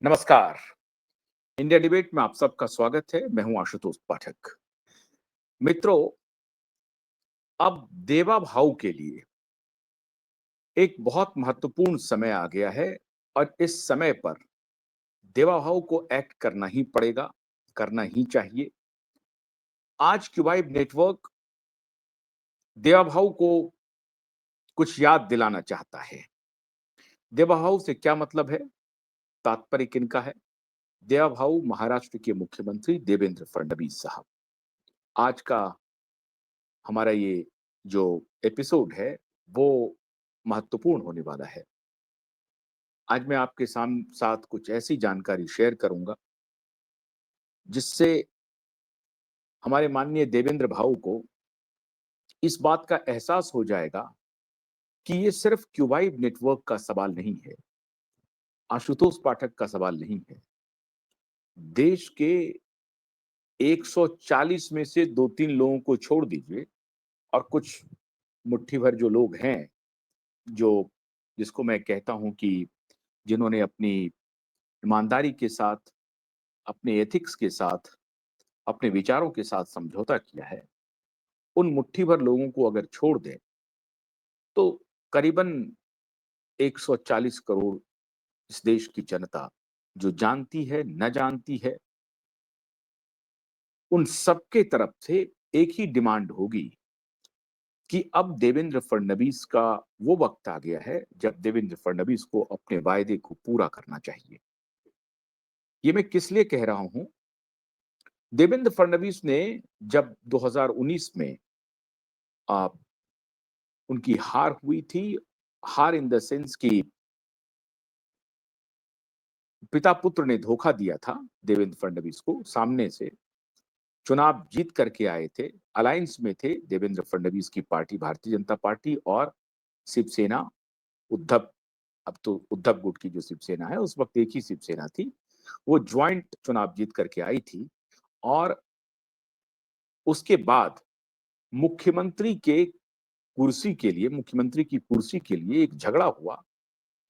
नमस्कार। India debate में आप सबका स्वागत है। मैं हूं आशुतोष पाठक। मित्रों, अब देवा भाव के लिए एक बहुत महत्वपूर्ण समय आ गया है और इस समय पर देवा भाव को एक्ट करना ही पड़ेगा, करना ही चाहिए। आज क्यूबाइब नेटवर्क देवा भाव को कुछ याद दिलाना चाहता है। देवा भाव से क्या मतलब है? तात्पर्य किनका है? देवा भाव महाराष्ट्र के मुख्यमंत्री देवेंद्र फडणवीस साहब। आज का हमारा ये जो एपिसोड है वो महत्वपूर्ण होने वाला है। आज मैं आपके साथ कुछ ऐसी जानकारी शेयर करूंगा जिससे हमारे माननीय देवेंद्र भाऊ को इस बात का एहसास हो जाएगा कि ये सिर्फ क्यूबाइब नेटवर्क का सवाल नहीं है, आशुतोष पाठक का सवाल नहीं है। देश के 140 में से 2-3 लोगों को छोड़ दीजिए और कुछ मुट्ठी भर जो लोग हैं, जो जिसको मैं कहता हूं कि जिन्होंने अपनी ईमानदारी के साथ, अपने एथिक्स के साथ, अपने विचारों के साथ समझौता किया है, उन मुट्ठी भर लोगों को अगर छोड़ दें, तो करीबन 140 करोड़ इस देश की जनता जो जानती है, न जानती है, उन सबके तरफ से एक ही डिमांड होगी कि अब देवेंद्र फडणवीस का वो वक्त आ गया है जब देवेंद्र फडणवीस को अपने वायदे को पूरा करना चाहिए। ये मैं किस लिए कह रहा हूं? देवेंद्र फडणवीस ने जब 2019 में आ, उनकी हार हुई थी, हार इन द सेंस कि पिता पुत्र ने धोखा दिया था देवेंद्र फडणवीस को, सामने से चुनाव जीत करके आए थे, अलायंस में थे देवेंद्र फडणवीस की पार्टी भारतीय जनता पार्टी और शिवसेना, उद्धव, अब तो उद्धव गुट की जो शिवसेना है, उस वक्त एक ही शिवसेना थी। वो ज्वाइंट चुनाव जीत करके आई थी और उसके बाद मुख्यमंत्री के कुर्सी के लिए, मुख्यमंत्री की कुर्सी के लिए एक झगड़ा हुआ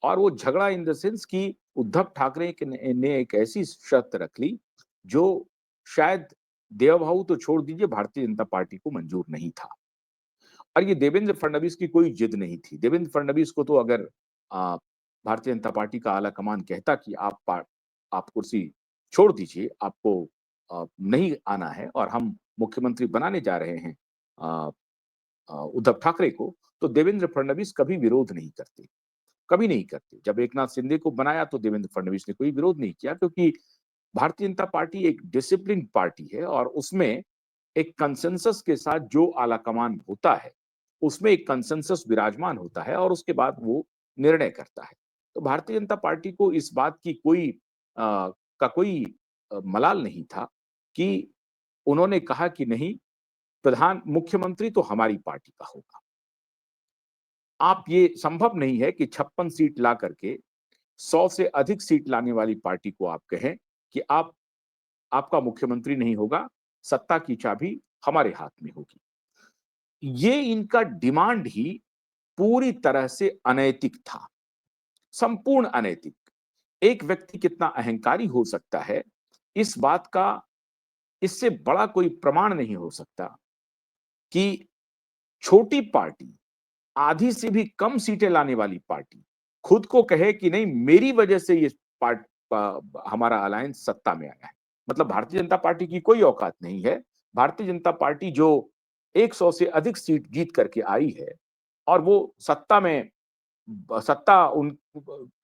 और वो झगड़ा इन द सेंस कि उद्धव ठाकरे ने एक ऐसी शर्त रख ली जो शायद देवभाऊ तो छोड़ दीजिए, भारतीय जनता पार्टी को मंजूर नहीं था। और ये देवेंद्र फडणवीस की कोई जिद नहीं थी। देवेंद्र फडणवीस को तो अगर भारतीय जनता पार्टी का आला कमान कहता कि आप कुर्सी छोड़ दीजिए, आपको नहीं आना है और हम मुख्यमंत्री बनाने जा रहे हैं उद्धव ठाकरे को, तो देवेंद्र फडणवीस कभी विरोध नहीं करते, कभी नहीं करते। जब एकनाथ शिंदे को बनाया तो देवेंद्र फडणवीस ने कोई विरोध नहीं किया, क्योंकि भारतीय जनता पार्टी एक डिसिप्लिन पार्टी है और उसमें एक कंसेंसस के साथ जो आलाकमान होता है, उसमें एक कंसेंसस विराजमान होता है और उसके बाद वो निर्णय करता है। तो भारतीय जनता पार्टी को इस बात की कोई मलाल नहीं था कि उन्होंने कहा कि नहीं, प्रधान मुख्यमंत्री तो हमारी पार्टी का होगा। आप ये संभव नहीं है कि 56 सीट ला करके 100 से अधिक सीट लाने वाली पार्टी को आप कहें कि आपका मुख्यमंत्री नहीं होगा, सत्ता की चाबी हमारे हाथ में होगी। ये इनका डिमांड ही पूरी तरह से अनैतिक था, संपूर्ण अनैतिक। एक व्यक्ति कितना अहंकारी हो सकता है, इस बात का इससे बड़ा कोई प्रमाण नहीं हो सकता कि छोटी पार्टी, आधी से भी कम सीटें लाने वाली पार्टी खुद को कहे कि नहीं, मेरी वजह से ये हमारा अलायंस सत्ता में आया है। मतलब भारतीय जनता पार्टी की कोई औकात नहीं है। भारतीय जनता पार्टी जो 100 से अधिक सीट जीत करके आई है और वो सत्ता उन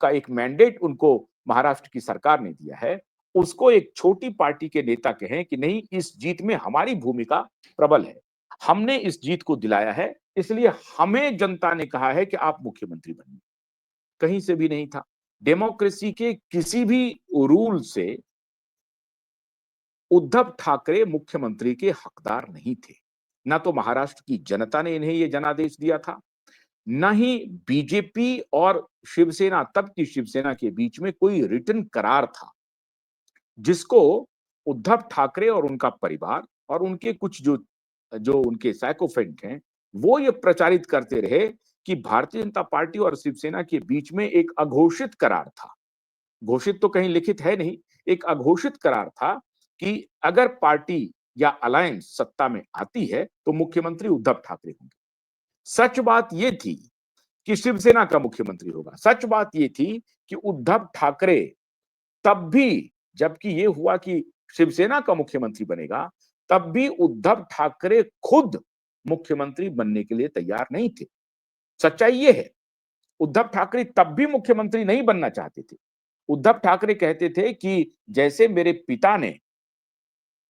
का एक मैंडेट उनको महाराष्ट्र की सरकार ने दिया है, उसको एक छोटी पार्टी के नेता कहें कि नहीं, इस जीत में हमारी भूमिका प्रबल है, हमने इस जीत को दिलाया है, इसलिए हमें जनता ने कहा है कि आप मुख्यमंत्री बनिए। कहीं से भी नहीं था। डेमोक्रेसी के किसी भी रूल से उद्धव ठाकरे मुख्यमंत्री के हकदार नहीं थे। ना तो महाराष्ट्र की जनता ने इन्हें यह जनादेश दिया था, न ही बीजेपी और शिवसेना, तब की शिवसेना के बीच में कोई रिटन करार था जिसको उद्धव ठाकरे और उनका परिवार और उनके कुछ जो जो उनके साइकोफेंट हैं, वो ये प्रचारित करते रहे कि भारतीय जनता पार्टी और शिवसेना के बीच में एक अघोषित करार था। घोषित तो कहीं लिखित है नहीं, एक अघोषित करार था कि अगर पार्टी या अलायंस सत्ता में आती है तो मुख्यमंत्री उद्धव ठाकरे होंगे। सच बात ये थी कि शिवसेना का मुख्यमंत्री होगा। सच बात ये थी कि उद्धव ठाकरे तब भी, जबकि ये हुआ कि शिवसेना का मुख्यमंत्री बनेगा, तब भी उद्धव ठाकरे खुद मुख्यमंत्री बनने के लिए तैयार नहीं थे। सच्चाई ये है, उद्धव ठाकरे तब भी मुख्यमंत्री नहीं बनना चाहते थे। उद्धव ठाकरे कहते थे कि जैसे मेरे पिता ने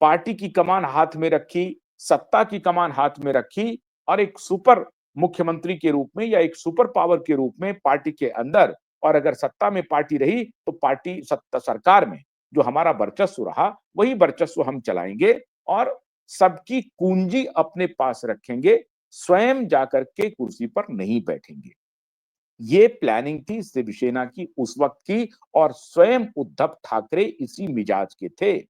पार्टी की कमान हाथ में रखी, सत्ता की कमान हाथ में रखी और एक सुपर मुख्यमंत्री के रूप में या एक सुपर पावर के रूप में पार्टी के अंदर, और अगर सत्ता में पार्टी रही तो पार्टी सत्ता सरकार में जो हमारा वर्चस्व रहा वही वर्चस्व हम चलाएंगे और सबकी कुंजी अपने पास रखेंगे, स्वयं जाकर के कुर्सी पर नहीं बैठेंगे। ये प्लानिंग थी शिवसेना की उस वक्त की, और स्वयं उद्धव ठाकरे इसी मिजाज के थे।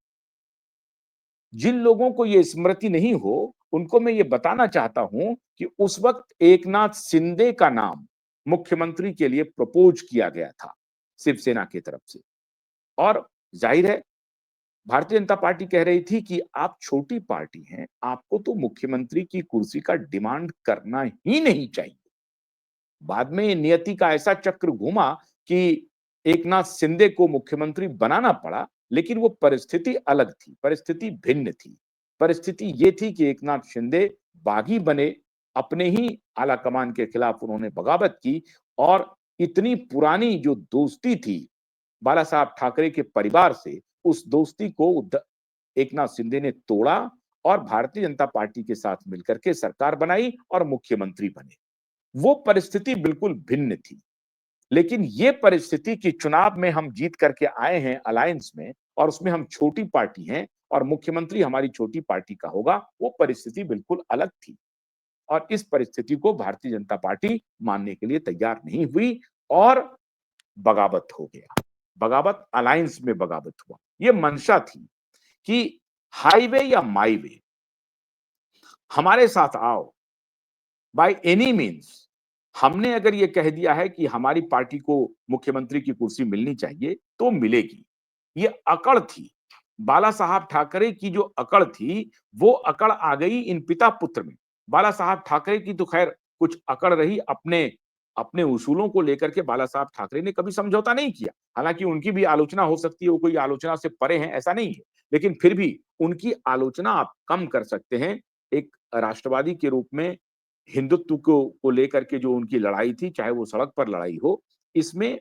जिन लोगों को ये स्मृति नहीं हो, उनको मैं ये बताना चाहता हूं कि उस वक्त एकनाथ शिंदे का नाम मुख्यमंत्री के लिए प्रपोज किया गया था शिवसेना की तरफ से। और जाहिर है, भारतीय जनता पार्टी कह रही थी कि आप छोटी पार्टी हैं, आपको तो मुख्यमंत्री की कुर्सी का डिमांड करना ही नहीं चाहिए। बाद में नियति का ऐसा चक्र घूमा कि एकनाथ शिंदे को मुख्यमंत्री बनाना पड़ा, लेकिन वो परिस्थिति अलग थी, परिस्थिति भिन्न थी। परिस्थिति ये थी कि एकनाथ शिंदे बागी बने, अपने ही आला कमान के खिलाफ उन्होंने बगावत की, और इतनी पुरानी जो दोस्ती थी बाला साहब ठाकरे के परिवार से, उस दोस्ती को एकनाथ शिंदे ने तोड़ा और भारतीय जनता पार्टी के साथ मिलकर के सरकार बनाई और मुख्यमंत्री बने। वो परिस्थिति बिल्कुल भिन्न थी। लेकिन ये परिस्थिति कि चुनाव में हम जीत करके आए हैं अलायंस में, और उसमें हम छोटी पार्टी हैं और मुख्यमंत्री हमारी छोटी पार्टी का होगा, वो परिस्थिति बिल्कुल अलग थी। और इस परिस्थिति को भारतीय जनता पार्टी मानने के लिए तैयार नहीं हुई और बगावत हो गया। बगावत, अलायंस में बगावत हुआ। ये मंशा थी कि हाईवे या माई वे, हमारे साथ आओ, बाय एनी मीन्स। हमने अगर ये कह दिया है कि हमारी पार्टी को मुख्यमंत्री की कुर्सी मिलनी चाहिए तो मिलेगी। ये अकड़ थी। बाला साहब ठाकरे की जो अकड़ थी, वो अकड़ आ गई इन पिता पुत्र में। बाला साहब ठाकरे की तो खैर कुछ अकड़ रही, अपने अपने उसूलों को लेकर के बाला साहब ठाकरे ने कभी समझौता नहीं किया। हालांकि उनकी भी आलोचना हो सकती है, वो कोई आलोचना से परे हैं ऐसा नहीं है, लेकिन फिर भी उनकी आलोचना आप कम कर सकते हैं। एक राष्ट्रवादी के रूप में हिंदुत्व को लेकर के जो उनकी लड़ाई थी, चाहे वो सड़क पर लड़ाई हो, इसमें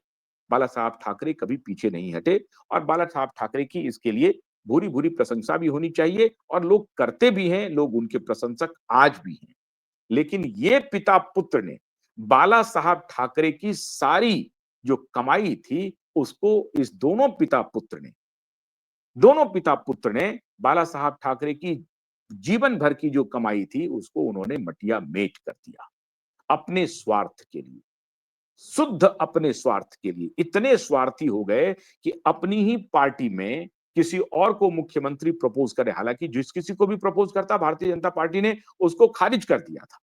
बाला साहब ठाकरे कभी पीछे नहीं हटे, और बाला साहब ठाकरे की इसके लिए भूरी-भूरी प्रशंसा भी होनी चाहिए, और लोग करते भी हैं, लोग उनके प्रशंसक आज भी हैं। लेकिन ये पिता-पुत्र ने बाला साहब ठाकरे की सारी जो कमाई थी, उसको इस दोनों पिता-पुत्र ने बाला साहब ठाकरे की जीवन भर की जो कमाई थी, उसको उन्होंने मटिया मेट कर दिया। अपने स्वार्थ के लिए, शुद्ध अपने स्वार्थ के लिए इतने स्वार्थी हो गए कि अपनी ही पार्टी में किसी और को मुख्यमंत्री प्रपोज करे, हालांकि जिस किसी को भी प्रपोज करता भारतीय जनता पार्टी ने उसको खारिज कर दिया था।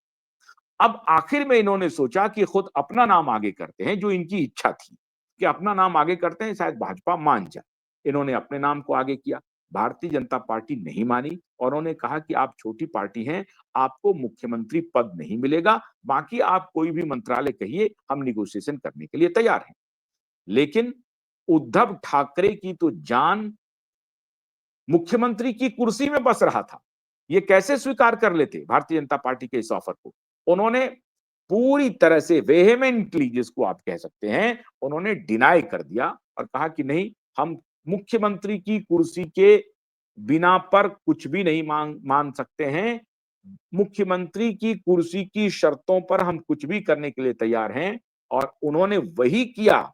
अब आखिर में इन्होंने सोचा कि खुद अपना नाम आगे करते हैं, जो इनकी इच्छा थी कि अपना नाम आगे करते हैं, शायद भाजपा मान जाए। इन्होंने अपने नाम को आगे किया। भारतीय जनता पार्टी नहीं मानी और उन्होंने कहा कि आप छोटी पार्टी हैं, आपको मुख्यमंत्री पद नहीं मिलेगा, बाकी आप कोई भी मंत्रालय कहिए, हम निगोशिएशन करने के लिए तैयार हैं। लेकिन उद्धव ठाकरे की तो जान मुख्यमंत्री की कुर्सी में बस रहा था। ये कैसे स्वीकार कर लेते भारतीय जनता पार्टी के इस ऑफर को? उन्होंने पूरी तरह से वेहेमेंटली, जिसको आप कह सकते हैं, उन्होंने डिनाई कर दिया और कहा कि नहीं, हम मुख्यमंत्री की कुर्सी के बिना पर कुछ भी नहीं मान सकते हैं। मुख्यमंत्री की कुर्सी की शर्तों पर हम कुछ भी करने के लिए तैयार हैं, और उन्होंने वही किया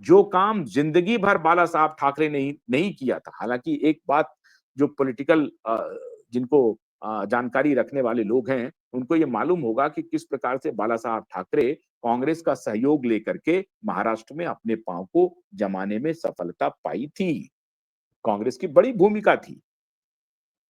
जो काम जिंदगी भर बाला साहब ठाकरे ने नहीं किया था। हालांकि एक बात जो पॉलिटिकल जिनको जानकारी रखने वाले लोग हैं, उनको ये मालूम होगा कि किस प्रकार से बाला साहब ठाकरे कांग्रेस का सहयोग लेकर के महाराष्ट्र में अपने पांव को जमाने में सफलता पाई थी। कांग्रेस की बड़ी भूमिका थी।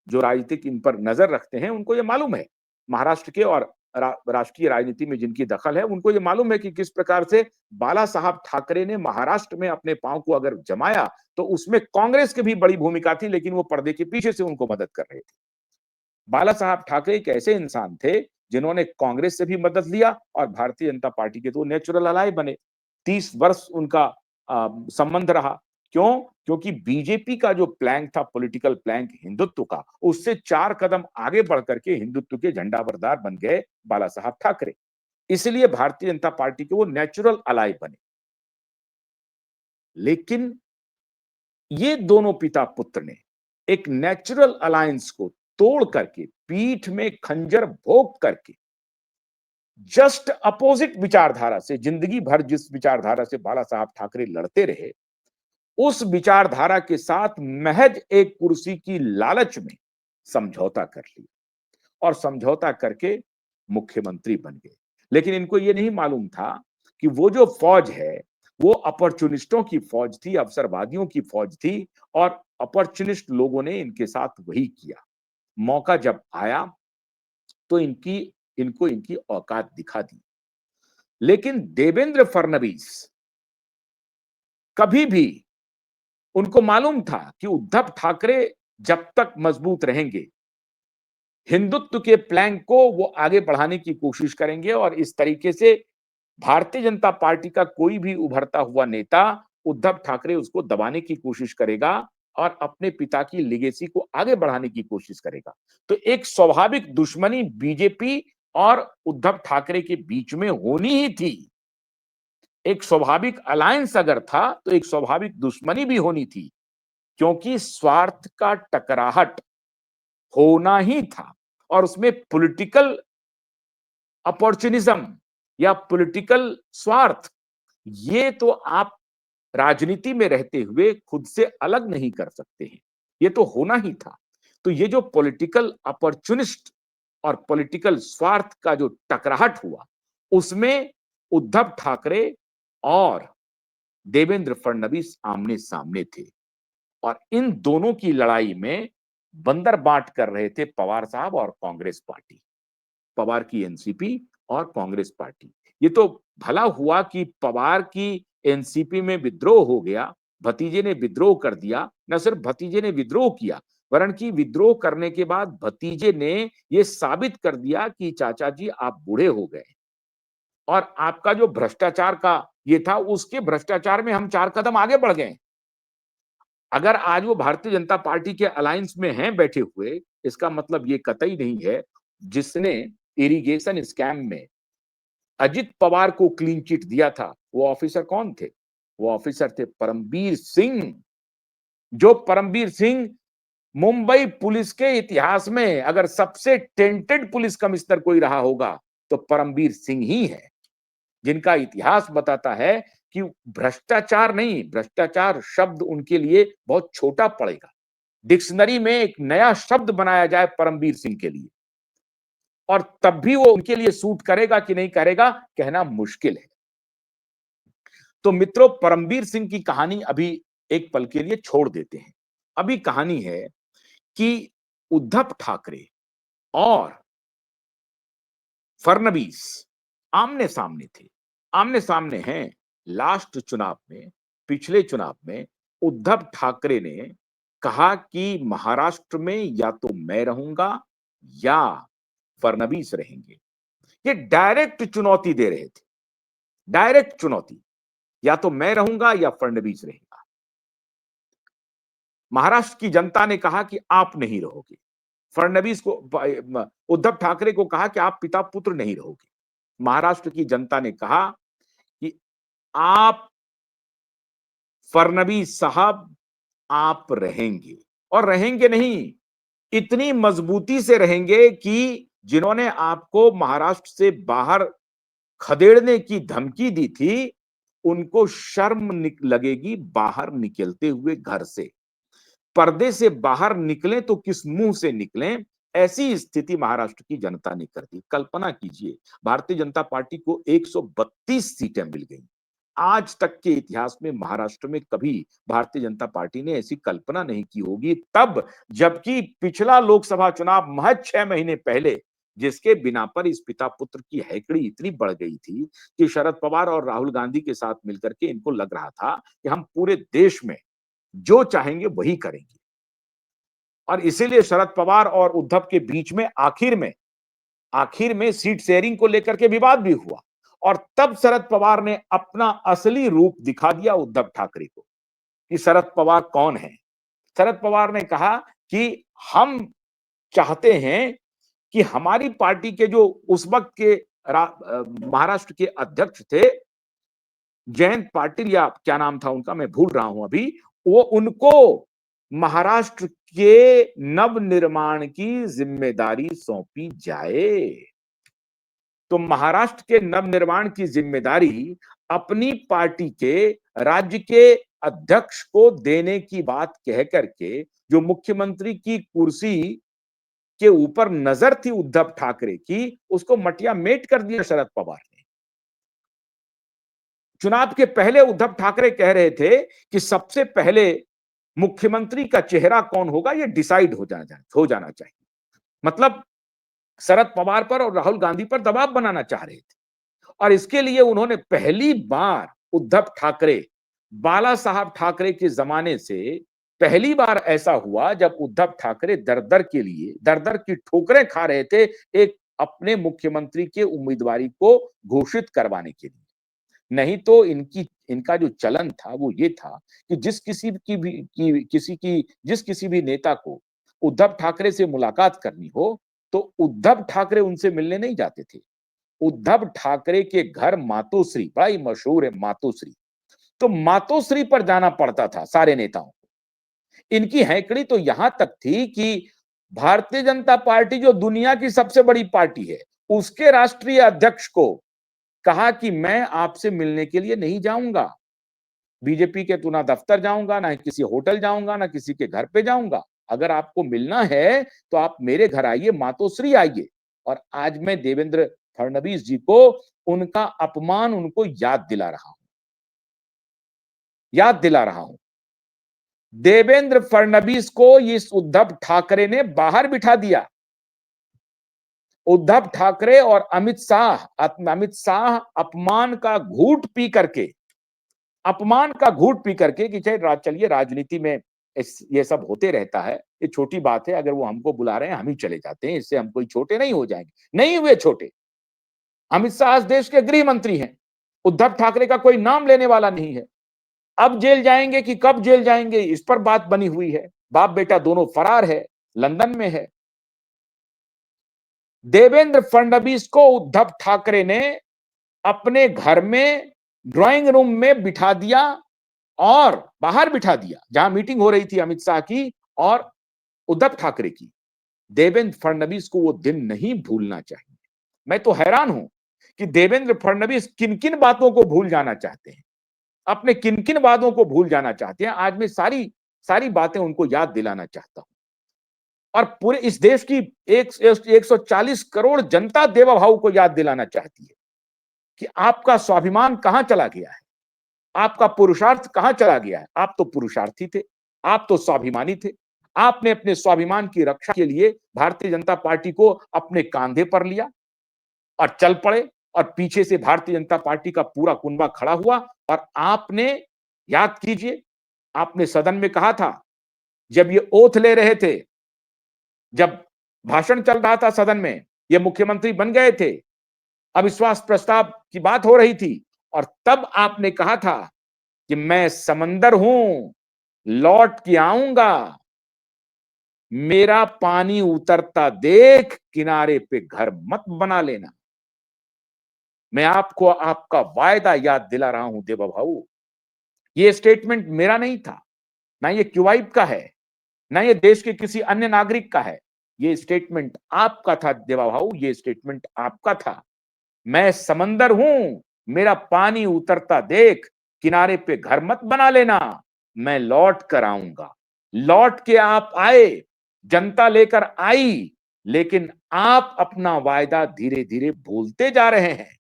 जो राजनीतिक इन पर नजर रखते हैं, उनको ये मालूम है। महाराष्ट्र के और राष्ट्रीय राजनीति में जिनकी दखल है, उनको ये मालूम है कि किस प्रकार से बाला साहब ठाकरे ने महाराष्ट्र में अपने पांव को अगर जमाया, तो उसमें कांग्रेस की भी बड़ी भूमिका थी, लेकिन वो पर्दे के पीछे से उनको मदद कर रहे थे। बाला साहब ठाकरे एक ऐसे इंसान थे जिन्होंने कांग्रेस से भी मदद लिया और भारतीय जनता पार्टी के तो नेचुरल अलाय बने। 30 वर्ष उनका संबंध रहा। क्यों? क्योंकि बीजेपी का जो प्लैंक था, पॉलिटिकल प्लैंक हिंदुत्व का, उससे 4 कदम आगे बढ़ करके हिंदुत्व के झंडाबरदार बन गए बाला साहब ठाकरे। इसलिए भारतीय जनता पार्टी के वो नेचुरल अलाय बने। लेकिन ये दोनों पिता पुत्र ने एक नेचुरल अलायंस को तोड़ करके, पीठ में खंजर भोंक करके, जस्ट अपोजिट विचारधारा से, जिंदगी भर जिस विचारधारा से बाला साहब ठाकरे लड़ते रहे, उस विचारधारा के साथ महज एक कुर्सी की लालच में समझौता कर लिया और समझौता करके मुख्यमंत्री बन गए। लेकिन इनको यह नहीं मालूम था कि वो जो फौज है, वो अपॉर्चुनिस्टों की फौज थी, अवसरवादियों की फौज थी और अपॉर्चुनिस्ट लोगों ने इनके साथ वही किया। मौका जब आया तो इनको इनकी औकात दिखा दी। लेकिन देवेंद्र फडणवीस कभी भी, उनको मालूम था कि उद्धव ठाकरे जब तक मजबूत रहेंगे, हिंदुत्व के प्लैंक को वो आगे बढ़ाने की कोशिश करेंगे और इस तरीके से भारतीय जनता पार्टी का कोई भी उभरता हुआ नेता, उद्धव ठाकरे उसको दबाने की कोशिश करेगा और अपने पिता की लेगेसी को आगे बढ़ाने की कोशिश करेगा। तो एक स्वाभाविक दुश्मनी बीजेपी और उद्धव ठाकरे के बीच में होनी ही थी। एक स्वाभाविक अलायंस अगर था, तो एक स्वाभाविक दुश्मनी भी होनी थी, क्योंकि स्वार्थ का टकराहट होना ही था और उसमें पॉलिटिकल अपॉर्चुनिज्म या पॉलिटिकल स्वार्थ, ये तो आप राजनीति में रहते हुए खुद से अलग नहीं कर सकते हैं। ये तो होना ही था। तो ये जो पॉलिटिकल अपॉर्चुनिस्ट और पॉलिटिकल स्वार्थ का जो टकराहट हुआ, उसमें उद्धव ठाकरे और देवेंद्र फडणवीस आमने सामने थे और इन दोनों की लड़ाई में बंदर बांट कर रहे थे पवार साहब और कांग्रेस पार्टी, पवार की एनसीपी और कांग्रेस पार्टी। ये तो भला हुआ कि पवार की एनसीपी में विद्रोह हो गया, भतीजे ने विद्रोह कर दिया। न सिर्फ भतीजे ने विद्रोह किया, वरन कि विद्रोह करने के बाद भतीजे ने यह साबित कर दिया कि चाचा जी आप बूढ़े हो गए और आपका जो भ्रष्टाचार का ये था, उसके भ्रष्टाचार में हम 4 कदम आगे बढ़ गए। अगर आज वो भारतीय जनता पार्टी के अलायंस में हैं बैठे हुए, इसका मतलब ये कतई नहीं है जिसने इरिगेशन स्कैम में अजित पवार को क्लीन चिट दिया था, वो ऑफिसर कौन थे? वो ऑफिसर थे परमबीर सिंह। जो परमबीर सिंह मुंबई पुलिस के इतिहास में अगर सबसे टेंटेड पुलिस कमिश्नर कोई रहा होगा, तो परमबीर सिंह ही है, जिनका इतिहास बताता है कि भ्रष्टाचार नहीं, भ्रष्टाचार शब्द उनके लिए बहुत छोटा पड़ेगा। डिक्शनरी में एक नया शब्द बनाया जाए परमबीर सिंह के लिए और तब भी वो उनके लिए सूट करेगा कि नहीं करेगा, कहना मुश्किल है। तो मित्रों, परमबीर सिंह की कहानी अभी एक पल के लिए छोड़ देते हैं। अभी कहानी है कि उद्धव ठाकरे और फडणवीस आमने सामने थे, आमने सामने हैं। लास्ट चुनाव में, पिछले चुनाव में उद्धव ठाकरे ने कहा कि महाराष्ट्र में या तो मैं रहूंगा या फडणवीस रहेंगे। ये डायरेक्ट चुनौती दे रहे थे, डायरेक्ट चुनौती, या तो मैं रहूंगा या फडणवीस रहेगा। महाराष्ट्र की जनता ने कहा कि आप नहीं रहोगे। फडणवीस को, उद्धव ठाकरे को कहा कि आप पिता पुत्र नहीं रहोगे। महाराष्ट्र की जनता ने कहा कि आप फडणवीस साहब आप रहेंगे और रहेंगे नहीं, इतनी मजबूती से रहेंगे कि जिन्होंने आपको महाराष्ट्र से बाहर खदेड़ने की धमकी दी थी, उनको शर्म लगेगी बाहर निकलते हुए घर से। पर्दे से बाहर निकलें तो किस मुंह से निकलें, ऐसी स्थिति महाराष्ट्र की जनता ने कर दी। कल्पना कीजिए, भारतीय जनता पार्टी को 132 सीटें मिल गई। आज तक के इतिहास में महाराष्ट्र में कभी भारतीय जनता पार्टी ने ऐसी कल्पना नहीं की होगी, तब जबकि पिछला लोकसभा चुनाव महज 6 महीने पहले जिसके बिना पर इस पिता पुत्र की हैकड़ी इतनी बढ़ गई थी कि शरद पवार और राहुल गांधी के साथ मिलकर के इनको लग रहा था कि हम पूरे देश में जो चाहेंगे वही करेंगे। और इसीलिए शरद पवार और उद्धव के बीच में आखिर में सीट शेयरिंग को लेकर के विवाद भी हुआ। और तब शरद पवार ने अपना असली रूप दिखा दिया उद्धव ठाकरे को कि शरद पवार कौन है। शरद पवार ने कहा कि हम चाहते हैं कि हमारी पार्टी के जो उस वक्त के महाराष्ट्र के अध्यक्ष थे, जयंत पाटिल या क्या नाम था उनका, मैं भूल रहा हूं अभी, वो उनको महाराष्ट्र के नवनिर्माण की जिम्मेदारी सौंपी जाए। तो महाराष्ट्र के नवनिर्माण की जिम्मेदारी अपनी पार्टी के राज्य के अध्यक्ष को देने की बात कह करके, जो मुख्यमंत्री की कुर्सी के ऊपर नजर थी उद्धव ठाकरे की, उसको मटिया मेट कर दिया शरद पवार ने। चुनाव के पहले उद्धव ठाकरे कह रहे थे कि सबसे पहले मुख्यमंत्री का चेहरा कौन होगा ये डिसाइड हो जाना चाहिए। मतलब शरद पवार पर और राहुल गांधी पर दबाव बनाना चाह रहे थे। और इसके लिए उन्होंने पहली बार उद्धव ठाकरे, बाला साहब ठाकरे के जमाने से पहली बार ऐसा हुआ जब उद्धव ठाकरे दर-दर की ठोकरें खा रहे थे एक अपने मुख्यमंत्री के उम्मीदवारी को घोषित करवाने के लिए। नहीं तो इनका जो चलन था वो ये था कि जिस किसी भी नेता को उद्धव ठाकरे से मुलाकात करनी हो तो उद्धव ठाकरे उनसे मिलने नहीं जाते थे। उद्धव ठाकरे के घर मातोश्री, बड़ा ही मशहूर है मातोश्री, तो मातोश्री पर जाना पड़ता था सारे नेताओं को। इनकी हैकड़ी तो यहां तक थी कि भारतीय जनता पार्टी जो दुनिया की सबसे बड़ी पार्टी है, उसके राष्ट्रीय अध्यक्ष को कहा कि मैं आपसे मिलने के लिए नहीं जाऊंगा, बीजेपी के तो ना दफ्तर जाऊंगा, ना किसी होटल जाऊंगा, ना किसी के घर पे जाऊंगा। अगर आपको मिलना है तो आप मेरे घर आइए, मातोश्री आइए। और आज मैं देवेंद्र फडणवीस जी को उनका अपमान उनको याद दिला रहा हूं। देवेंद्र फडणवीस को इस उद्धव ठाकरे ने बाहर बिठा दिया। उद्धव ठाकरे और अमित शाह अपमान का घूंट पी करके कि चलिए राजनीति में ये सब होते रहता है, ये छोटी बात है, अगर वो हमको बुला रहे हैं हम ही चले जाते हैं, इससे हम कोई छोटे नहीं हो जाएंगे। नहीं हुए छोटे। अमित शाह देश के गृह मंत्री हैं, उद्धव ठाकरे का कोई नाम लेने वाला नहीं है। अब जेल जाएंगे कि कब जेल जाएंगे इस पर बात बनी हुई है। बाप बेटा दोनों फरार है, लंदन में है। देवेंद्र फडणवीस को उद्धव ठाकरे ने अपने घर में ड्राइंग रूम में बिठा दिया और बाहर बिठा दिया, जहां मीटिंग हो रही थी अमित शाह की और उद्धव ठाकरे की। देवेंद्र फडणवीस को वो दिन नहीं भूलना चाहिए। मैं तो हैरान हूं कि देवेंद्र फडणवीस किन किन बातों को भूल जाना चाहते हैं, अपने किन किन वादों को भूल जाना चाहते हैं। आज मैं सारी बातें उनको याद दिलाना चाहता हूं। और पूरे इस देश की 140 करोड़ जनता देवा भाऊ को याद दिलाना चाहती है कि आपका स्वाभिमान कहां चला गया है, आपका पुरुषार्थ कहां चला गया है। आप तो पुरुषार्थी थे, आप तो स्वाभिमानी थे। आपने अपने स्वाभिमान की रक्षा के लिए भारतीय जनता पार्टी को अपने कांधे पर लिया और चल पड़े। और पीछे से भारतीय जनता पार्टी का पूरा कुनबा खड़ा हुआ। और आपने, याद कीजिए, आपने सदन में कहा था, जब ये ओथ ले रहे थे, जब भाषण चल रहा था सदन में, ये मुख्यमंत्री बन गए थे, अविश्वास प्रस्ताव की बात हो रही थी, और तब आपने कहा था कि मैं समंदर हूं, लौट के आऊंगा, मेरा पानी उतरता देख किनारे पे घर मत बना लेना। मैं आपको आपका वायदा याद दिला रहा हूं देवा भाऊ। ये स्टेटमेंट मेरा नहीं था, ना ये क्यूआईब का है, ना ये देश के किसी अन्य नागरिक का है। ये स्टेटमेंट आपका था देवा भाऊ, ये स्टेटमेंट आपका था। मैं समंदर हूं, मेरा पानी उतरता देख किनारे पे घर मत बना लेना, मैं लौट कर आऊंगा। लौट के आप आए, जनता लेकर आई, लेकिन आप अपना वायदा धीरे धीरे भूलते जा रहे हैं।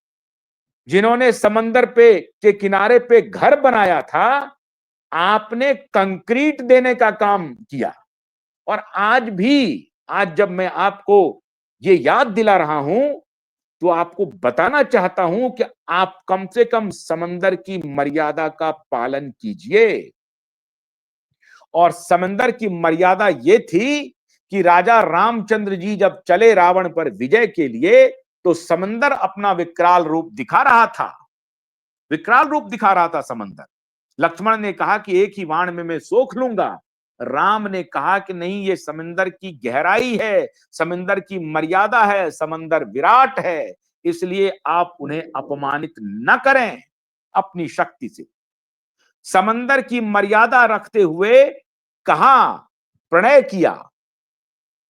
जिन्होंने समंदर पे के किनारे पे घर बनाया था, आपने कंक्रीट देने का काम किया। और आज जब मैं आपको ये याद दिला रहा हूं तो आपको बताना चाहता हूं कि आप कम से कम समंदर की मर्यादा का पालन कीजिए। और समंदर की मर्यादा ये थी कि राजा रामचंद्र जी जब चले रावण पर विजय के लिए, तो समंदर अपना विकराल रूप दिखा रहा था। विकराल रूप दिखा रहा था समंदर। लक्ष्मण ने कहा कि एक ही बाण में मैं सोख लूंगा। राम ने कहा कि नहीं, ये समंदर की गहराई है, समंदर की मर्यादा है, समंदर विराट है, इसलिए आप उन्हें अपमानित न करें अपनी शक्ति से। समंदर की मर्यादा रखते हुए कहा, प्रणय किया,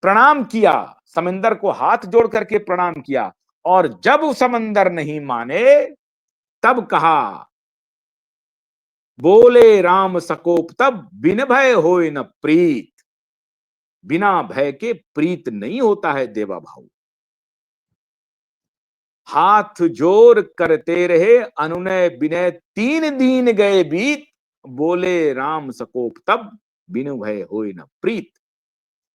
प्रणाम किया, समंदर को हाथ जोड़ करके प्रणाम किया। और जब समंदर नहीं माने तब कहा, बोले राम सकोप तब बिन भय होय न प्रीत। बिना भय के प्रीत नहीं होता है देवा भाऊ। हाथ जोर करते रहे अनुनय विनय, 3 दिन गए बीत। बोले राम सकोप तब बिनु भय होय न प्रीत।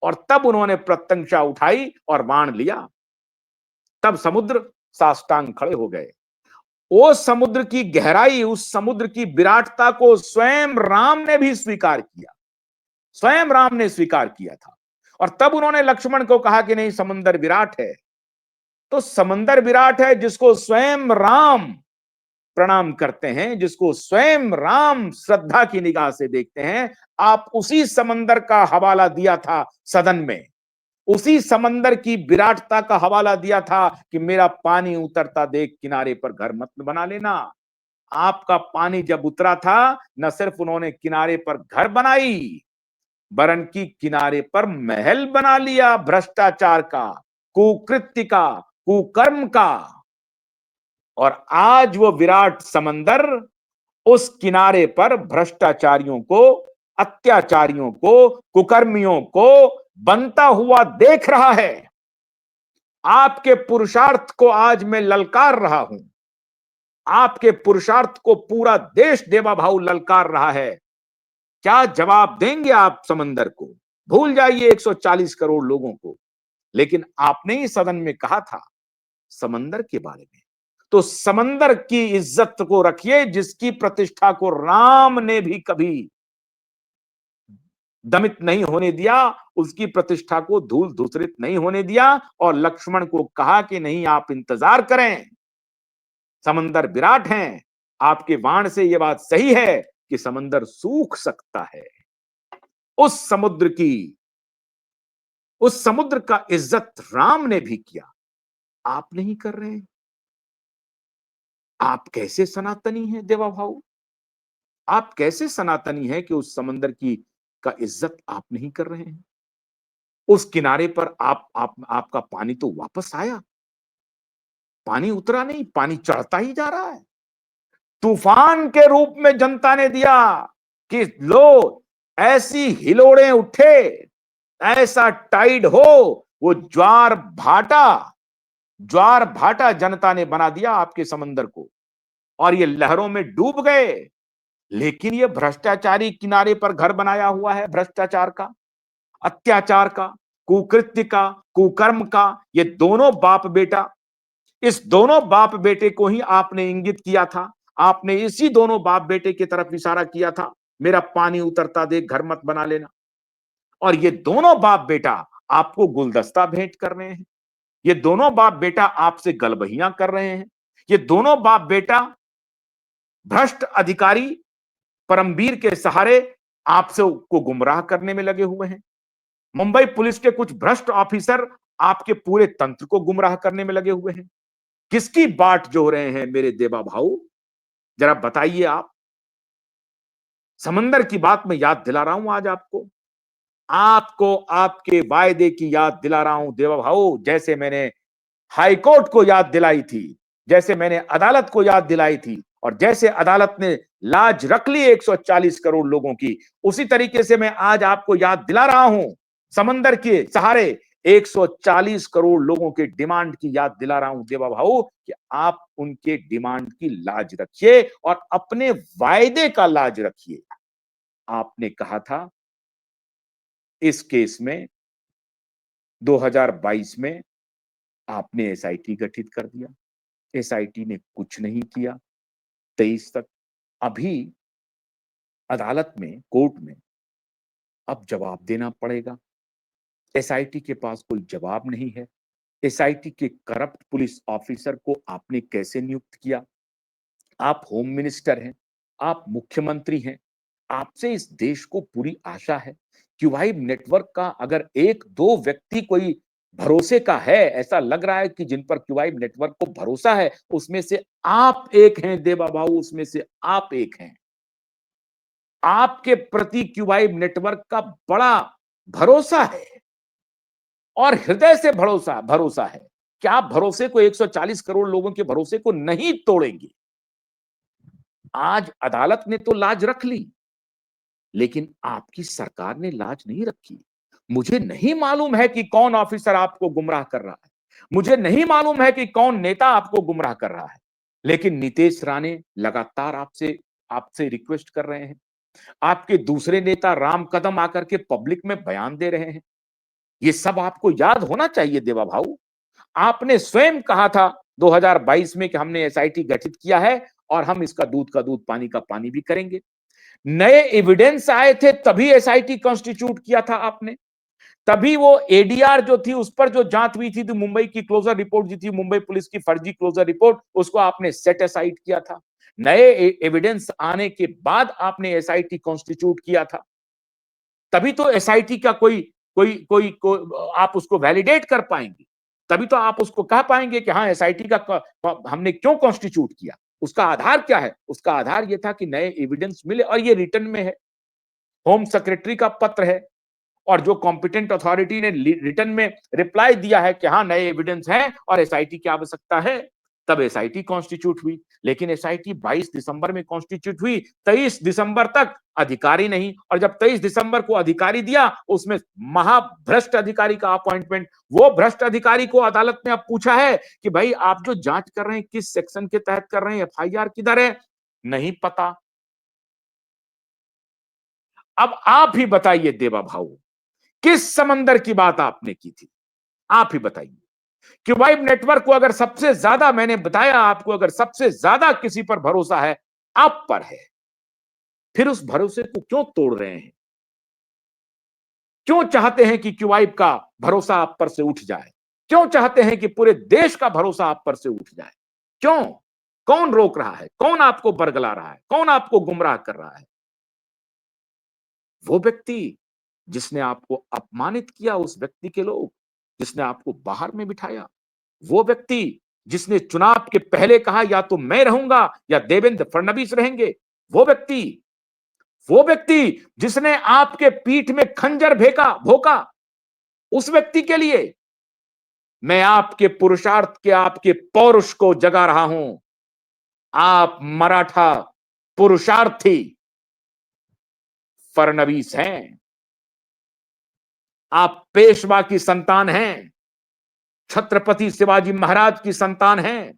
और तब उन्होंने प्रत्यंचा उठाई और बाण लिया। तब समुद्र साष्टांग खड़े हो गए। वो समुद्र की गहराई, उस समुद्र की विराटता को स्वयं राम ने भी स्वीकार किया। स्वयं राम ने स्वीकार किया था। और तब उन्होंने लक्ष्मण को कहा कि नहीं, समंदर विराट है। तो समंदर विराट है जिसको स्वयं राम प्रणाम करते हैं, जिसको स्वयं राम श्रद्धा की निगाह से देखते हैं। आप उसी समंदर का हवाला दिया था सदन में, उसी समंदर की विराटता का हवाला दिया था कि मेरा पानी उतरता देख किनारे पर घर मत बना लेना। आपका पानी जब उतरा था, न सिर्फ उन्होंने किनारे पर घर बनाई, वरन की किनारे पर महल बना लिया भ्रष्टाचार का, कुकृत्य का, कुकर्म का। और आज वो विराट समंदर उस किनारे पर भ्रष्टाचारियों को, अत्याचारियों को, कुकर्मियों को बनता हुआ देख रहा है। आपके पुरुषार्थ को आज मैं ललकार रहा हूं। आपके पुरुषार्थ को पूरा देश देवा भाऊ ललकार रहा है। क्या जवाब देंगे आप समंदर को? भूल जाइए 140 करोड़ लोगों को। लेकिन आपने ही सदन में कहा था समंदर के बारे में, तो समंदर की इज्जत को रखिए, जिसकी प्रतिष्ठा को राम ने भी कभी दमित नहीं होने दिया, उसकी प्रतिष्ठा को धूल धूसरित नहीं होने दिया। और लक्ष्मण को कहा कि नहीं, आप इंतजार करें, समंदर विराट हैं। आपके बाण से यह बात सही है कि समंदर सूख सकता है। उस समुद्र की, उस समुद्र का इज्जत राम ने भी किया, आप नहीं कर रहे हैं। आप कैसे सनातनी हैं देवा भाऊ? आप कैसे सनातनी हैं कि उस समंदर की का इज्जत आप नहीं कर रहे हैं? उस किनारे पर आपका पानी तो वापस आया, पानी उतरा नहीं, पानी चढ़ता ही जा रहा है। तूफान के रूप में जनता ने दिया कि लो, ऐसी हिलोड़ें उठे, ऐसा टाइड हो, वो ज्वार भाटा जनता ने बना दिया आपके समंदर को, और ये लहरों में डूब गए। लेकिन ये भ्रष्टाचारी किनारे पर घर बनाया हुआ है, भ्रष्टाचार का, अत्याचार का, कुकृत्य का, कुकर्म का, ये दोनों बाप बेटा, इस दोनों बाप बेटे को ही आपने इंगित किया था। आपने इसी दोनों बाप बेटे की तरफ इशारा किया था, मेरा पानी उतरता देख घर मत बना लेना। और ये दोनों बाप बेटा आपको गुलदस्ता भेंट कर रहे हैं। ये दोनों बाप बेटा आपसे गलबहियां कर रहे हैं। ये दोनों बाप बेटा भ्रष्ट अधिकारी परमवीर के सहारे आपसे को गुमराह करने में लगे हुए हैं। मुंबई पुलिस के कुछ भ्रष्ट ऑफिसर आपके पूरे तंत्र को गुमराह करने में लगे हुए हैं। किसकी बाट जो रहे हैं मेरे देवा भाऊ? जरा बताइए आप। समंदर की बात मैं याद दिला रहा हूं आज आपको। आपको आपके वायदे की याद दिला रहा हूं देवा भाऊ, जैसे मैंने हाईकोर्ट को याद दिलाई थी, जैसे मैंने अदालत को याद दिलाई थी, और जैसे अदालत ने लाज रख ली 140 करोड़ लोगों की, उसी तरीके से मैं आज आपको याद दिला रहा हूं। समंदर के सहारे 140 करोड़ लोगों के डिमांड की याद दिला रहा हूं देवा भाऊ, कि आप उनके डिमांड की लाज रखिए और अपने वायदे का लाज रखिए। आपने कहा था इस केस में 2022 में आपने एसआईटी गठित कर दिया, एसआईटी ने कुछ नहीं किया 23 तक। अभी अदालत में, कोर्ट में अब जवाब देना पड़ेगा। एसआईटी के पास कोई जवाब नहीं है। एसआईटी के करप्ट पुलिस ऑफिसर को आपने कैसे नियुक्त किया? आप होम मिनिस्टर हैं, आप मुख्यमंत्री हैं, आपसे इस देश को पूरी आशा है। क्यूवाइब नेटवर्क का अगर एक दो व्यक्ति कोई भरोसे का है, ऐसा लग रहा है कि जिन पर क्यूवाइब नेटवर्क को भरोसा है, उसमें से आप एक हैं देवा बाबू, उसमें से आप एक हैं। आपके प्रति क्यूवाइब नेटवर्क का बड़ा भरोसा है और हृदय से भरोसा भरोसा है कि आप भरोसे को 140 करोड़ लोगों के भरोसे को नहीं तोड़ेंगे। आज अदालत ने तो लाज रख ली, लेकिन आपकी सरकार ने लाज नहीं रखी। मुझे नहीं मालूम है कि कौन ऑफिसर आपको गुमराह कर रहा है, मुझे नहीं मालूम है कि कौन नेता आपको गुमराह कर रहा है, लेकिन नीतीश राणे लगातार आपसे आपसे रिक्वेस्ट कर रहे हैं। आपके दूसरे नेता राम कदम आकर के पब्लिक में बयान दे रहे हैं। ये सब आपको याद होना चाहिए देवा भाऊ। आपने स्वयं कहा था 2022 में कि हमने एसआईटी गठित किया है और हम इसका दूध का दूध, पानी का पानी भी करेंगे। नए एविडेंस आए थे तभी एसआईटी कॉन्स्टिट्यूट किया था आपने। तभी वो एडीआर जो थी, उस पर जो जांच हुई थी, तो मुंबई की क्लोजर रिपोर्ट जो थी, मुंबई पुलिस की फर्जी क्लोजर रिपोर्ट, उसको आपने सेट असाइड किया था। नए एविडेंस आने के बाद आपने एसआईटी कॉन्स्टिट्यूट किया था। तभी तो एसआईटी का कोई आप उसको वैलिडेट कर पाएंगे। तभी तो आप उसको कह पाएंगे कि हाँ, एसआईटी का हमने क्यों कॉन्स्टिट्यूट किया। उसका आधार क्या है? उसका आधार यह था कि नए एविडेंस मिले और ये रिटर्न में है, होम सेक्रेटरी का पत्र है और जो कॉम्पिटेंट अथॉरिटी ने रिटर्न में रिप्लाई दिया है कि हाँ, नए एविडेंस हैं और एसआईटी की आवश्यकता है, तब एसआईटी कॉन्स्टिट्यूट हुई। लेकिन एसआईटी 22 दिसंबर में कॉन्स्टिट्यूट हुई, 23 दिसंबर तक अधिकारी नहीं, और जब 23 दिसंबर को अधिकारी दिया, उसमें महाभ्रष्ट अधिकारी का अपॉइंटमेंट। वो भ्रष्ट अधिकारी को अदालत ने अब पूछा है कि भाई आप जो जांच कर रहे हैं किस सेक्शन के तहत कर रहे हैं, एफआईआर किधर है? नहीं पता। अब आप ही बताइए देवा भाऊ, किस समंदर की बात आपने की थी? आप ही बताइए। क्यूबाइब नेटवर्क को अगर सबसे ज्यादा, मैंने बताया आपको, अगर सबसे ज्यादा किसी पर भरोसा है, आप पर है, फिर उस भरोसे को क्यों तोड़ रहे हैं? क्यों चाहते हैं कि क्यूबाइब का भरोसा आप पर से उठ जाए? क्यों चाहते हैं कि पूरे देश का भरोसा आप पर से उठ जाए? क्यों? कौन रोक रहा है? कौन आपको बरगला रहा है? कौन आपको गुमराह कर रहा है? वो व्यक्ति जिसने आपको अपमानित किया, उस व्यक्ति के लोग, जिसने आपको बाहर में बिठाया, वो व्यक्ति जिसने चुनाव के पहले कहा या तो मैं रहूंगा या देवेंद्र फडणवीस रहेंगे, वो व्यक्ति, वो व्यक्ति जिसने आपके पीठ में खंजर भेका भोका, उस व्यक्ति के लिए मैं आपके पुरुषार्थ के, आपके पौरुष को जगा रहा हूं। आप मराठा पुरुषार्थी फडणवीस हैं। आप पेशवा की संतान हैं, छत्रपति शिवाजी महाराज की संतान हैं,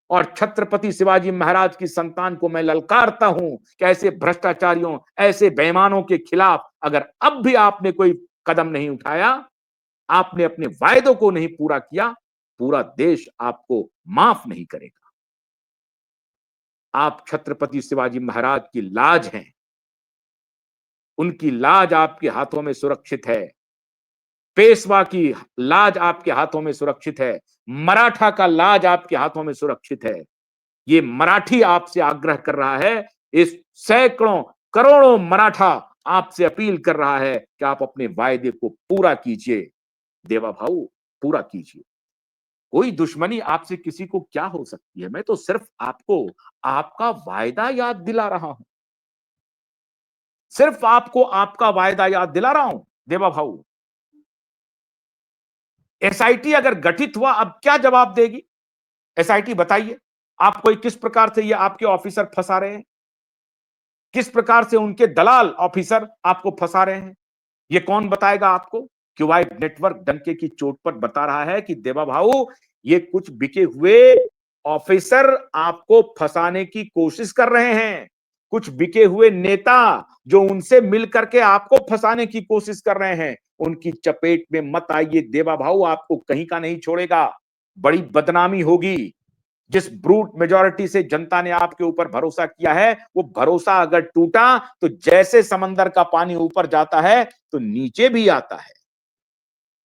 और छत्रपति शिवाजी महाराज की संतान को मैं ललकारता हूं कि ऐसे भ्रष्टाचारियों, ऐसे बेईमानों के खिलाफ अगर अब भी आपने कोई कदम नहीं उठाया, आपने अपने वायदों को नहीं पूरा किया, पूरा देश आपको माफ नहीं करेगा। आप छत्रपति शिवाजी महाराज की लाज हैं, उनकी लाज आपके हाथों में सुरक्षित है। पेशवा की लाज आपके हाथों में सुरक्षित है। मराठा का लाज आपके हाथों में सुरक्षित है। ये मराठी आपसे आग्रह कर रहा है, इस सैकड़ों करोड़ों मराठा आपसे अपील कर रहा है कि आप अपने वायदे को पूरा कीजिए देवा भाऊ, पूरा कीजिए। कोई दुश्मनी आपसे किसी को क्या हो सकती है? मैं तो सिर्फ आपको आपका वायदा याद दिला रहा हूं, सिर्फ आपको आपका वायदा याद दिला रहा हूं देवा भाऊ। एसआईटी अगर गठित हुआ, अब क्या जवाब देगी एसआईटी? बताइए, आप कोई किस प्रकार से ये आपके ऑफिसर फंसा रहे हैं, किस प्रकार से उनके दलाल ऑफिसर आपको फंसा रहे हैं, ये कौन बताएगा आपको? क्यूवाइब नेटवर्क डंके की चोट पर बता रहा है कि देवा भाऊ, ये कुछ बिके हुए ऑफिसर आपको फंसाने की कोशिश कर रहे हैं, कुछ बिके हुए नेता जो उनसे मिल करके आपको फंसाने की कोशिश कर रहे हैं। उनकी चपेट में मत आइए देवा भाऊ, आपको कहीं का नहीं छोड़ेगा। बड़ी बदनामी होगी। जिस ब्रूट मेजॉरिटी से जनता ने आपके ऊपर भरोसा किया है, वो भरोसा अगर टूटा तो जैसे समंदर का पानी ऊपर जाता है तो नीचे भी आता है।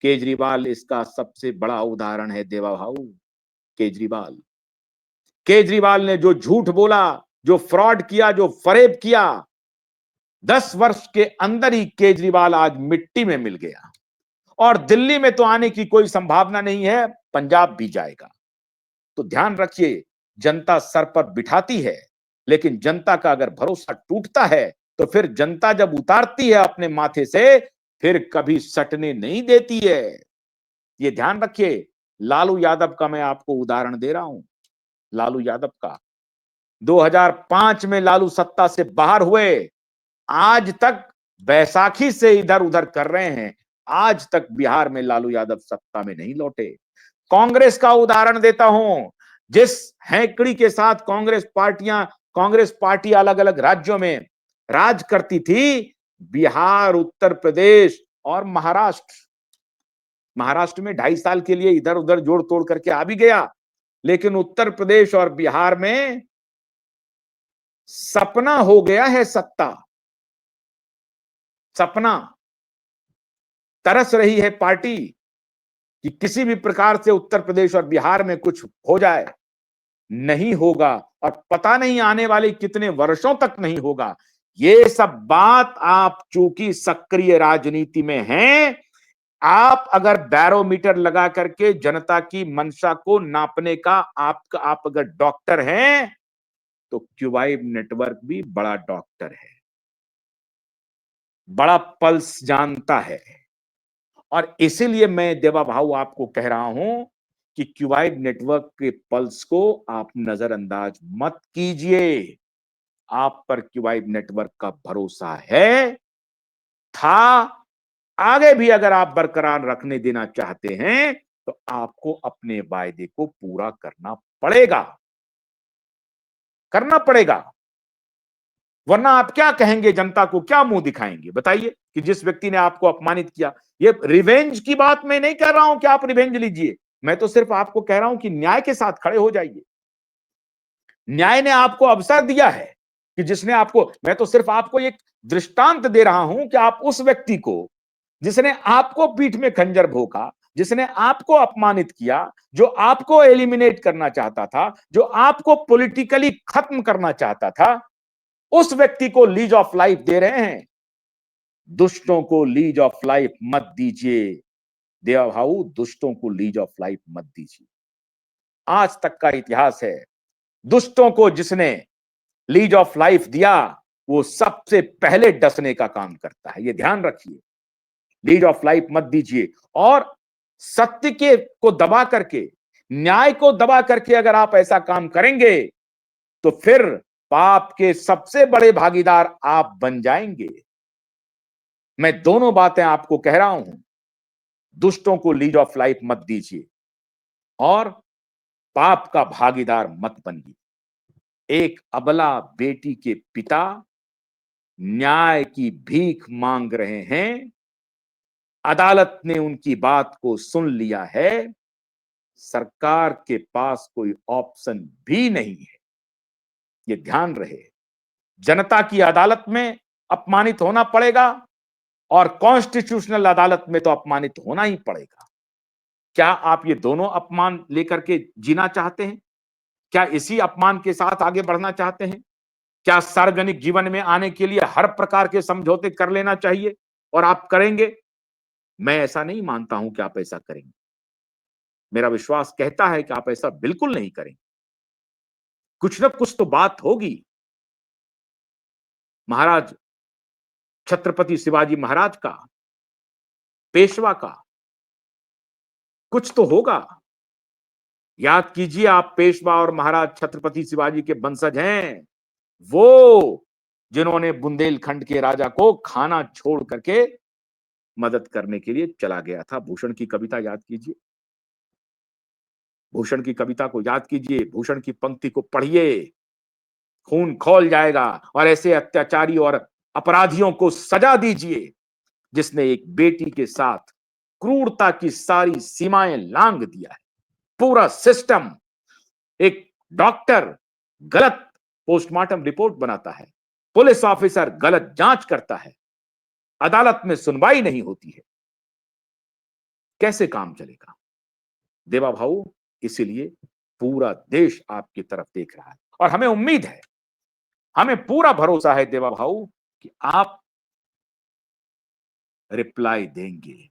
केजरीवाल इसका सबसे बड़ा उदाहरण है देवा भाऊ। केजरीवाल केजरीवाल ने जो झूठ बोला, जो फ्रॉड किया, जो फरेब किया, 10 वर्ष के अंदर ही केजरीवाल आज मिट्टी में मिल गया। और दिल्ली में तो आने की कोई संभावना नहीं है, पंजाब भी जाएगा। तो ध्यान रखिए, जनता सर पर बिठाती है, लेकिन जनता का अगर भरोसा टूटता है तो फिर जनता जब उतारती है अपने माथे से, फिर कभी सटने नहीं देती है। ये ध्यान रखिए। लालू यादव का मैं आपको उदाहरण दे रहा हूं। लालू यादव का 2005 में लालू सत्ता से बाहर हुए, आज तक बैसाखी से इधर उधर कर रहे हैं, आज तक बिहार में लालू यादव सत्ता में नहीं लौटे। कांग्रेस का उदाहरण देता हूं। जिस हैकड़ी के साथ कांग्रेस पार्टी अलग अलग राज्यों में राज करती थी, बिहार, उत्तर प्रदेश और महाराष्ट्र में 2.5 साल के लिए इधर उधर जोड़ तोड़ करके आ भी गया, लेकिन उत्तर प्रदेश और बिहार में सपना हो गया है सत्ता। सपना तरस रही है पार्टी कि किसी भी प्रकार से उत्तर प्रदेश और बिहार में कुछ हो जाए। नहीं होगा, और पता नहीं आने वाले कितने वर्षों तक नहीं होगा। ये सब बात आप चूंकि सक्रिय राजनीति में हैं, आप अगर बैरोमीटर लगा करके जनता की मंशा को नापने का आप अगर डॉक्टर हैं, तो क्यूबाइब नेटवर्क भी बड़ा डॉक्टर है, बड़ा पल्स जानता है। और इसीलिए मैं देवा भाऊ आपको कह रहा हूं कि क्यूबाइब नेटवर्क के पल्स को आप नजरअंदाज मत कीजिए। आप पर क्यूबाइब नेटवर्क का भरोसा है, था, आगे भी अगर आप बरकरार रखने देना चाहते हैं तो आपको अपने वायदे को पूरा करना पड़ेगा। वरना आप क्या कहेंगे, जनता को क्या मुंह दिखाएंगे बताइए? कि जिस व्यक्ति ने आपको अपमानित किया। ये रिवेंज की बात मैं नहीं कह रहा हूं कि आप रिवेंज लीजिए, मैं तो सिर्फ आपको कह रहा हूं कि न्याय के साथ खड़े हो जाइए। न्याय ने आपको अवसर दिया है कि जिसने आपको, मैं तो सिर्फ आपको एक दृष्टांत दे रहा हूं कि आप उस व्यक्ति को, जिसने आपको पीठ में खंजर भोंका, जिसने आपको अपमानित किया, जो आपको एलिमिनेट करना चाहता था, जो आपको पॉलिटिकली खत्म करना चाहता था, उस व्यक्ति को लीज ऑफ लाइफ दे रहे हैं। दुष्टों को लीज ऑफ लाइफ मत दीजिए देवा भाऊ, दुष्टों को लीज ऑफ लाइफ मत दीजिए। आज तक का इतिहास है, दुष्टों को जिसने लीज ऑफ लाइफ दिया, वो सबसे पहले डसने का काम करता है। ये ध्यान रखिए, लीज ऑफ लाइफ मत दीजिए। और सत्य के को दबा करके, न्याय को दबा करके अगर आप ऐसा काम करेंगे तो फिर पाप के सबसे बड़े भागीदार आप बन जाएंगे। मैं दोनों बातें आपको कह रहा हूं। दुष्टों को लीज ऑफ लाइफ मत दीजिए और पाप का भागीदार मत बनिए। एक अबला बेटी के पिता न्याय की भीख मांग रहे हैं, अदालत ने उनकी बात को सुन लिया है, सरकार के पास कोई ऑप्शन भी नहीं है। ये ध्यान रहे, जनता की अदालत में अपमानित होना पड़ेगा और कॉन्स्टिट्यूशनल अदालत में तो अपमानित होना ही पड़ेगा। क्या आप ये दोनों अपमान लेकर के जीना चाहते हैं? क्या इसी अपमान के साथ आगे बढ़ना चाहते हैं? क्या सार्वजनिक जीवन में आने के लिए हर प्रकार के समझौते कर लेना चाहिए और आप करेंगे? मैं ऐसा नहीं मानता हूं कि आप ऐसा करेंगे। मेरा विश्वास कहता है कि आप ऐसा बिल्कुल नहीं करेंगे। कुछ ना कुछ तो बात होगी। महाराज छत्रपति शिवाजी महाराज का, पेशवा का कुछ तो होगा। याद कीजिए, आप पेशवा और महाराज छत्रपति शिवाजी के वंशज हैं, वो जिन्होंने बुंदेलखंड के राजा को खाना छोड़ करके मदद करने के लिए चला गया था। भूषण की कविता याद कीजिए, भूषण की कविता को याद कीजिए, भूषण की पंक्ति को पढ़िए, खून खौल जाएगा। और ऐसे अत्याचारी और अपराधियों को सजा दीजिए जिसने एक बेटी के साथ क्रूरता की सारी सीमाएं लांघ दिया है। पूरा सिस्टम, एक डॉक्टर गलत पोस्टमार्टम रिपोर्ट बनाता है, पुलिस ऑफिसर गलत जांच करता है, अदालत में सुनवाई नहीं होती है, कैसे काम चलेगा? देवा भाऊ, इसीलिए पूरा देश आपकी तरफ देख रहा है और हमें उम्मीद है, हमें पूरा भरोसा है देवा भाऊ कि आप रिप्लाई देंगे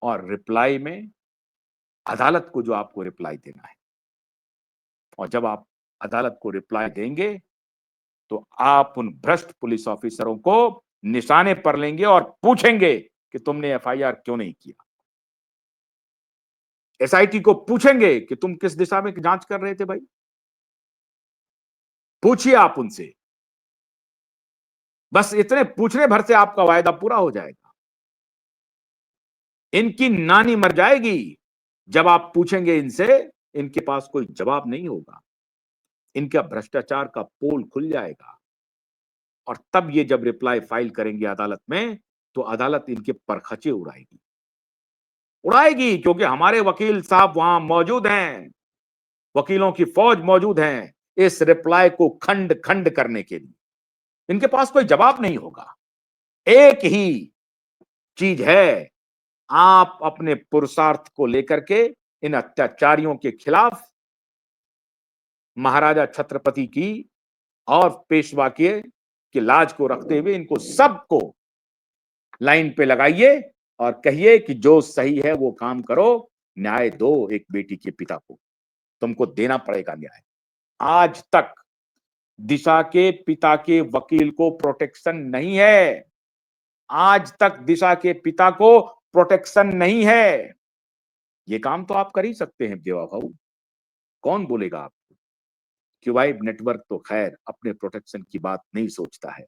और रिप्लाई में अदालत को जो आपको रिप्लाई देना है, और जब आप अदालत को रिप्लाई देंगे तो आप उन भ्रष्ट पुलिस ऑफिसरों को निशाने पर लेंगे और पूछेंगे कि तुमने एफआईआर क्यों नहीं किया। एसआईटी को पूछेंगे कि तुम किस दिशा में जांच कर रहे थे भाई, पूछिए आप उनसे। बस इतने पूछने भर से आपका वायदा पूरा हो जाएगा। इनकी नानी मर जाएगी जब आप पूछेंगे इनसे, इनके पास कोई जवाब नहीं होगा, इनका भ्रष्टाचार का पोल खुल जाएगा और तब ये जब रिप्लाई फाइल करेंगे अदालत में तो अदालत इनके परखचे उड़ाएगी, उड़ाएगी, क्योंकि हमारे वकील साहब वहां मौजूद हैं, वकीलों की फौज मौजूद है इस रिप्लाई को खंड खंड करने के लिए। इनके पास कोई जवाब नहीं होगा। एक ही चीज है, आप अपने पुरुषार्थ को लेकर के इन अत्याचारियों के खिलाफ महाराजा छत्रपति की और पेशवा के लाज को रखते हुए इनको सबको लाइन पे लगाइए और कहिए कि जो सही है वो काम करो, न्याय दो एक बेटी के पिता को, तुमको देना पड़ेगा न्याय। आज तक दिशा के पिता के वकील को प्रोटेक्शन नहीं है, आज तक दिशा के पिता को प्रोटेक्शन नहीं है। ये काम तो आप कर ही सकते हैं देवा भाऊ, कौन बोलेगा आपको? क्यूबाइब नेटवर्क तो खैर अपने प्रोटेक्शन की बात नहीं सोचता है।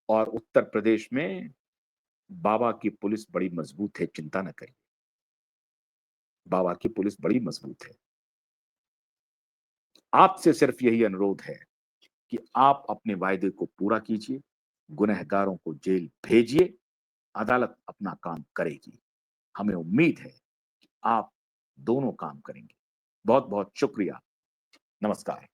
और उत्तर प्रदेश में बाबा की पुलिस बड़ी मजबूत है, चिंता न करिए, बाबा की पुलिस बड़ी मजबूत है। आपसे सिर्फ यही अनुरोध है कि आप अपने वायदे को पूरा कीजिए, गुनहगारों को जेल भेजिए, अदालत अपना काम करेगी। हमें उम्मीद है कि आप दोनों काम करेंगे। बहुत बहुत शुक्रिया। नमस्कार।